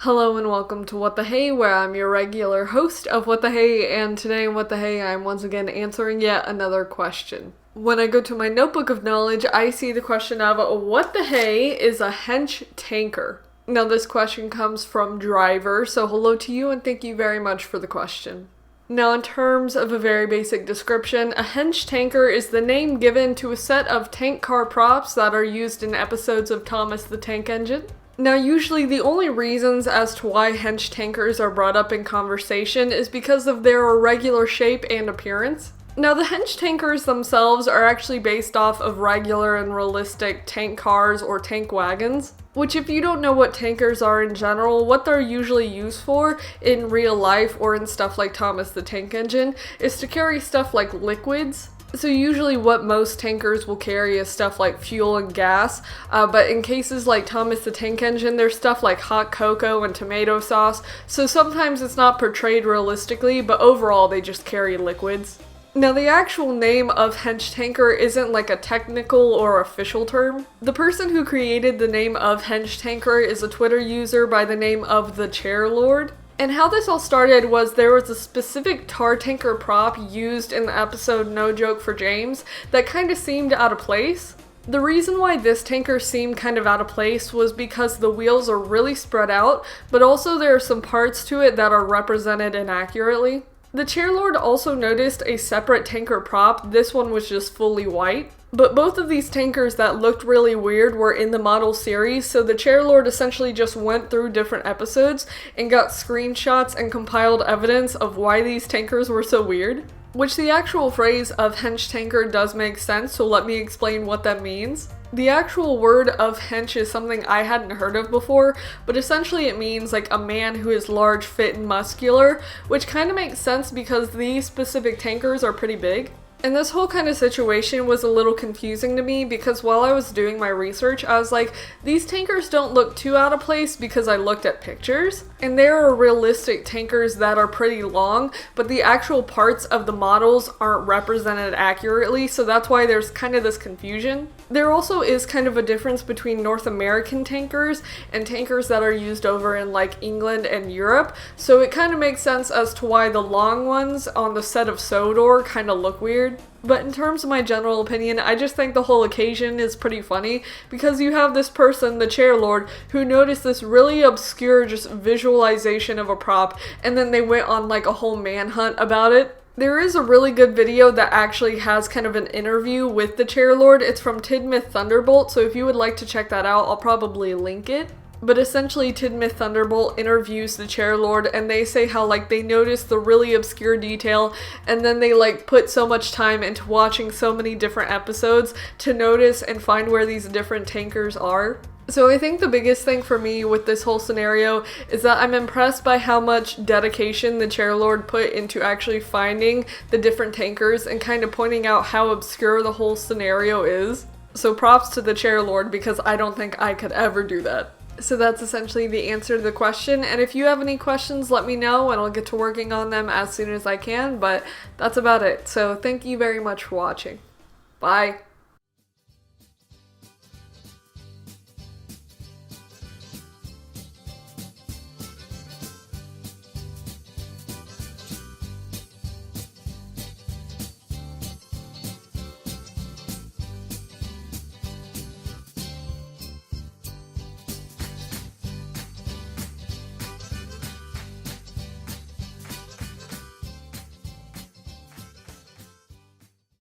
Hello and welcome to What the Hey, where I'm your regular host of What the Hey, and today in What the Hey, I'm once again answering yet another question. When I go to my notebook of knowledge, I see the question of, what the hey is a Hench Tanker? Now this question comes from Driver, so hello to you and thank you very much for the question. Now in terms of a very basic description, a Hench Tanker is the name given to a set of tank car props that are used in episodes of Thomas the Tank Engine. Now, usually the only reasons as to why hench tankers are brought up in conversation is because of their irregular shape and appearance. Now, the hench tankers themselves are actually based off of regular and realistic tank cars or tank wagons, which if you don't know what tankers are in general, what they're usually used for in real life or in stuff like Thomas the Tank Engine is to carry stuff like liquids. So usually what most tankers will carry is stuff like fuel and gas, but in cases like Thomas the Tank Engine, there's stuff like hot cocoa and tomato sauce, so sometimes it's not portrayed realistically, but overall they just carry liquids. Now the actual name of Hench Tanker isn't like a technical or official term. The person who created the name of Hench Tanker is a Twitter user by the name of the Chairlord. And how this all started was there was a specific tar tanker prop used in the episode No Joke for James that kind of seemed out of place. The reason why this tanker seemed kind of out of place was because the wheels are really spread out, but also there are some parts to it that are represented inaccurately. The Chairlord also noticed a separate tanker prop. This one was just fully white. But both of these tankers that looked really weird were in the model series, so the Chairlord essentially just went through different episodes and got screenshots and compiled evidence of why these tankers were so weird. Which the actual phrase of hench tanker does make sense, so let me explain what that means. The actual word of hench is something I hadn't heard of before, but essentially it means like a man who is large, fit, and muscular, which kind of makes sense because these specific tankers are pretty big. And this whole kind of situation was a little confusing to me because while I was doing my research, I was like, these tankers don't look too out of place because I looked at pictures. And there are realistic tankers that are pretty long, but the actual parts of the models aren't represented accurately, so that's why there's kind of this confusion. There also is kind of a difference between North American tankers and tankers that are used over in like England and Europe, so it kind of makes sense as to why the long ones on the set of Sodor kind of look weird. But in terms of my general opinion, I just think the whole occasion is pretty funny because you have this person, the Chairlord, who noticed this really obscure just visualization of a prop and then they went on like a whole manhunt about it. There is a really good video that actually has kind of an interview with the Chairlord. It's from Tidmouth Thunderbolt, so if you would like to check that out, I'll probably link it. But essentially, Tidmouth Thunderbolt interviews the Chairlord, and they say how, like, they noticed the really obscure detail, and then they, like, put so much time into watching so many different episodes to notice and find where these different tankers are. So I think the biggest thing for me with this whole scenario is that I'm impressed by how much dedication the Chairlord put into actually finding the different tankers and kind of pointing out how obscure the whole scenario is. So props to the Chairlord because I don't think I could ever do that. So that's essentially the answer to the question, and if you have any questions, let me know and I'll get to working on them as soon as I can, but that's about it. So thank you very much for watching. Bye!